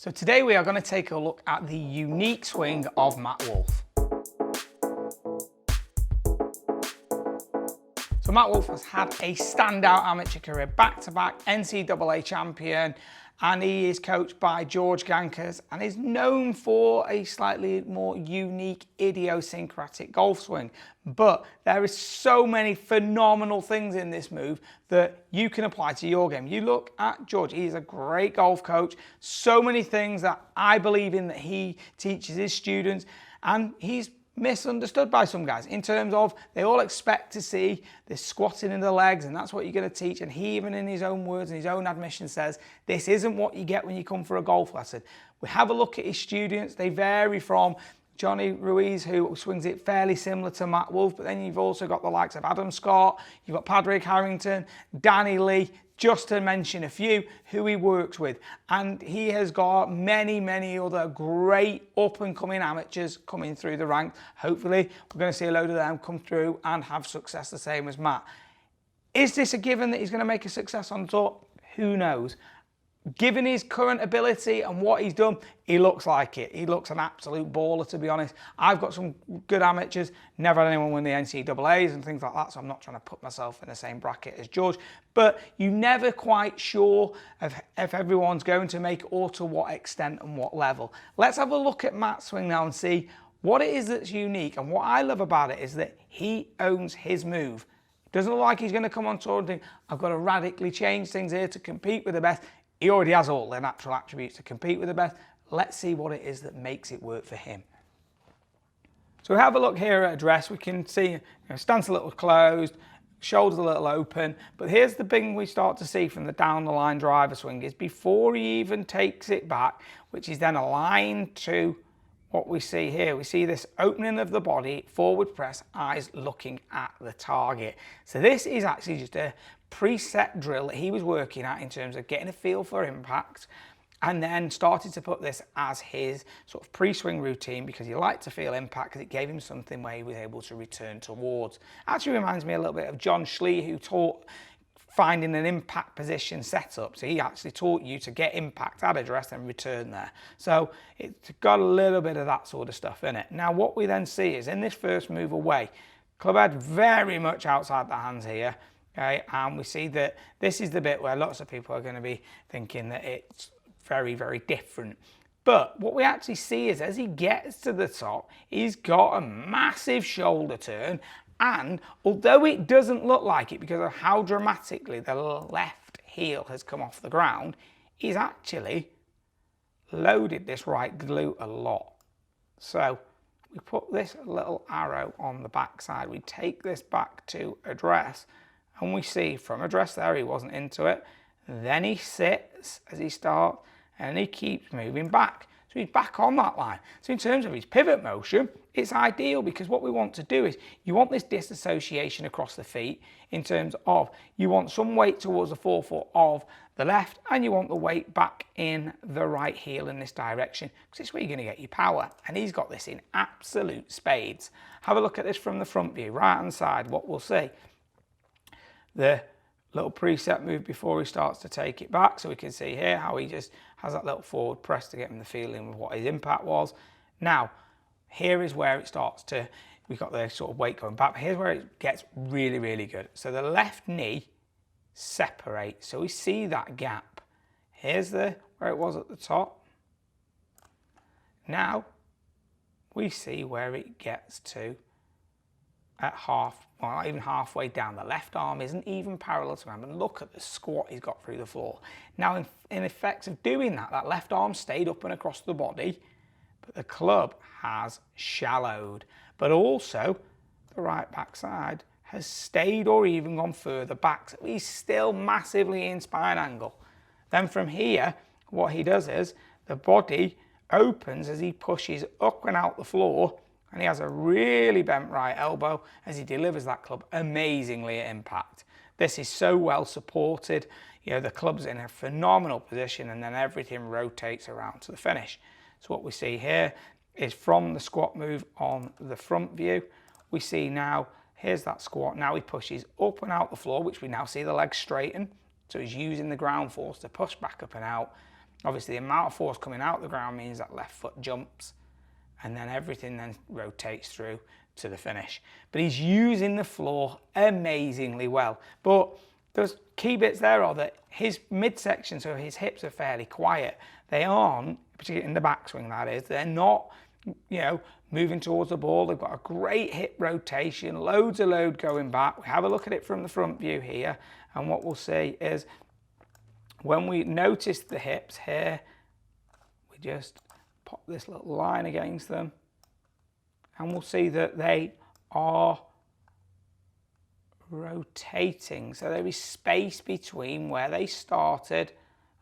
So today we are going to take a look at the unique swing of Matt Wolff. So Matt Wolff has had a standout amateur career, back-to-back NCAA champion, and he is coached by George Gankers and is known for a slightly more unique, idiosyncratic golf swing. But there is so many phenomenal things in this move that you can apply to your game. You look at George, he's a great golf coach, so many things that I believe in that he teaches his students, and he's misunderstood by some guys in terms of they all expect to see this squatting in the legs and that's what you're going to teach, and he even in his own words and his own admission says this isn't what you get when you come for a golf lesson. We have a look at his students. They vary from Johnny Ruiz, who swings it fairly similar to Matt Wolff, but then you've also got the likes of Adam Scott, you've got Padraig Harrington, Danny Lee, just to mention a few who he works with. And he has got many other great up-and-coming amateurs coming through the ranks. Hopefully, we're going to see a load of them come through and have success the same as Matt. Is this a given that he's going to make a success on tour? Who knows? Given his current ability and what he's done, he looks like it. He looks an absolute baller, to be honest. I've got some good amateurs, never had anyone win the NCAAs and things like that, so I'm not trying to put myself in the same bracket as George. But you're never quite sure if everyone's going to make it or to what extent and what level. Let's have a look at Matt's swing now and see what it is that's unique. And what I love about it is that he owns his move. It doesn't look like he's going to come on tour and think, I've got to radically change things here to compete with the best. He already has all the natural attributes to compete with the best. Let's see what it is that makes it work for him. So we have a look here at address. We can see stance a little closed, shoulders a little open. But here's the thing we start to see from the down the line driver swing is before he even takes it back, which is then aligned to what we see here. We see this opening of the body, forward press, eyes looking at the target. So this is actually just a preset drill that he was working at in terms of getting a feel for impact, and then started to put this as his sort of pre-swing routine because he liked to feel impact because it gave him something where he was able to return towards. Actually reminds me a little bit of John Schlee, who taught finding an impact position setup. So he actually taught you to get impact at address and return there. So it's got a little bit of that sort of stuff in it. Now what we then see is in this first move away, club head very much outside the hands here. Okay, and we see that this is the bit where lots of people are going to be thinking that it's very different. But what we actually see is as he gets to the top, he's got a massive shoulder turn, and although it doesn't look like it because of how dramatically the left heel has come off the ground, he's actually loaded this right glute a lot. So we put this little arrow on the back side, we take this back to address, and we see from address there he wasn't into it. Then he sits as he starts and he keeps moving back. So he's back on that line. So in terms of his pivot motion, it's ideal because what we want to do is you want this disassociation across the feet in terms of you want some weight towards the forefoot of the left and you want the weight back in the right heel in this direction because it's where you're going to get your power. And he's got this in absolute spades. Have a look at this from the front view, right hand side. What we'll see, the little preset move before he starts to take it back, so we can see here how he just has that little forward press to get him the feeling of what his impact was. Now here is where it starts to, we've got the sort of weight going back, but here's where it gets really good. So the left knee separates, so we see that gap. Here's where it was at the top. Now we see where it gets to at not even halfway down. The left arm isn't even parallel to him, and look at the squat he's got through the floor. Now in effect of doing that, that left arm stayed up and across the body, but the club has shallowed, but also the right backside has stayed or even gone further back, so he's still massively in spine angle. Then from here, what he does is the body opens as he pushes up and out the floor, and he has a really bent right elbow as he delivers that club amazingly at impact. This is so well supported. You know, the club's in a phenomenal position and then everything rotates around to the finish. So what we see here is from the squat move on the front view, we see now, here's that squat. Now he pushes up and out the floor, which we now see the legs straighten. So he's using the ground force to push back up and out. Obviously, the amount of force coming out the ground means that left foot jumps, and then everything then rotates through to the finish. But he's using the floor amazingly well. But those key bits there are that his midsection, so his hips are fairly quiet. They aren't, particularly in the backswing that is, they're not, you know, moving towards the ball. They've got a great hip rotation, loads of load going back. We have a look at it from the front view here, and what we'll see is when we notice the hips here, we just pop this little line against them, and we'll see that they are rotating. So there is space between where they started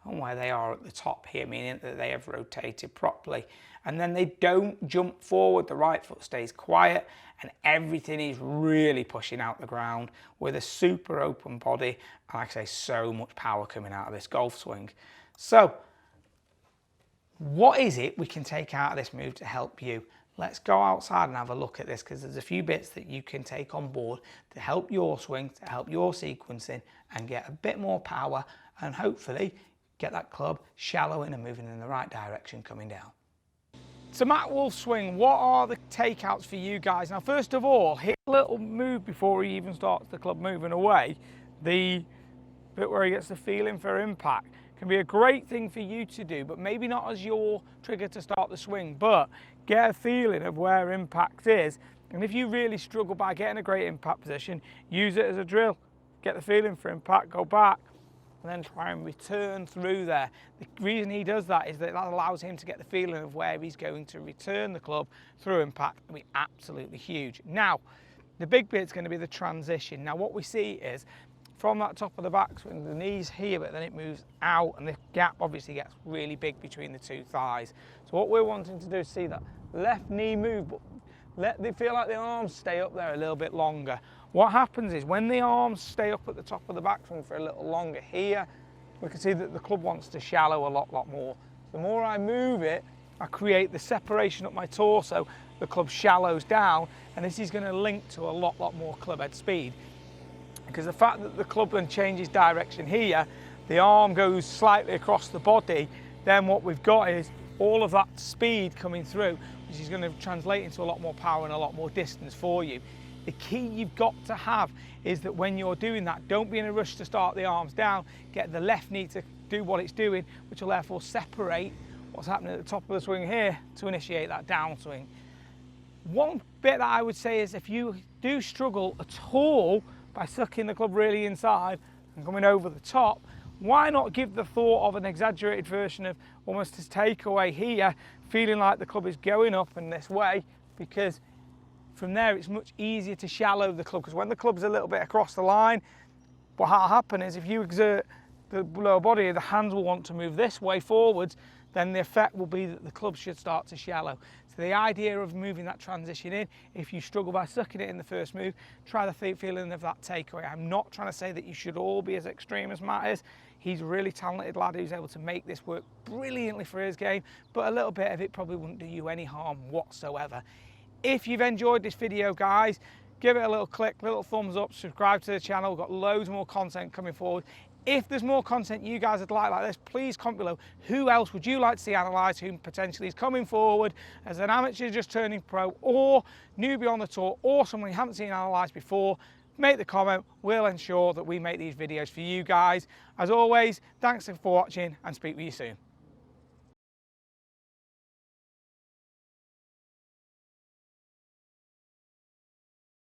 and where they are at the top here, meaning that they have rotated properly. And then they don't jump forward, the right foot stays quiet, and everything is really pushing out the ground with a super open body, and like I say, so much power coming out of this golf swing. So what is it we can take out of this move to help you? Let's go outside and have a look at this, because there's a few bits that you can take on board to help your swing, to help your sequencing, and get a bit more power, and hopefully get that club shallowing and moving in the right direction coming down. So Matt Wolff's swing, what are the takeouts for you guys? Now, first of all, his little move before he even starts the club moving away, the bit where he gets the feeling for impact, can be a great thing for you to do, but maybe not as your trigger to start the swing, but get a feeling of where impact is. And if you really struggle by getting a great impact position, use it as a drill. Get the feeling for impact, go back, and then try and return through there. The reason he does that is that allows him to get the feeling of where he's going to return the club through impact. It'll be absolutely huge. Now, the big bit's going to be the transition. Now, what we see is from that top of the backswing, the knee's here, but then it moves out, and the gap obviously gets really big between the two thighs. So what we're wanting to do is see that left knee move, but feel like the arms stay up there a little bit longer. What happens is when the arms stay up at the top of the backswing for a little longer here, we can see that the club wants to shallow a lot more. The more I move it, I create the separation up my torso, the club shallows down, and this is going to link to a lot more club head speed. Because the fact that the club then changes direction here, the arm goes slightly across the body, then what we've got is all of that speed coming through, which is going to translate into a lot more power and a lot more distance for you. The key you've got to have is that when you're doing that, don't be in a rush to start the arms down, get the left knee to do what it's doing, which will therefore separate what's happening at the top of the swing here to initiate that downswing. One bit that I would say is if you do struggle at all by sucking the club really inside and coming over the top, why not give the thought of an exaggerated version of almost his takeaway here, feeling like the club is going up in this way, because from there it's much easier to shallow the club, because when the club's a little bit across the line, what will happen is if you exert the lower body, the hands will want to move this way forwards, then the effect will be that the club should start to shallow. So the idea of moving that transition in, if you struggle by sucking it in the first move, try the feeling of that takeaway. I'm not trying to say that you should all be as extreme as Matt is. He's a really talented lad who's able to make this work brilliantly for his game, but a little bit of it probably wouldn't do you any harm whatsoever. If you've enjoyed this video, guys, give it a little click, little thumbs up, subscribe to the channel. We've got loads more content coming forward. If there's more content you guys would like this, please comment below. Who else would you like to see analysed, who potentially is coming forward as an amateur just turning pro, or newbie on the tour, or someone you haven't seen analysed before? Make the comment. We'll ensure that we make these videos for you guys. As always, thanks for watching, and speak with you soon.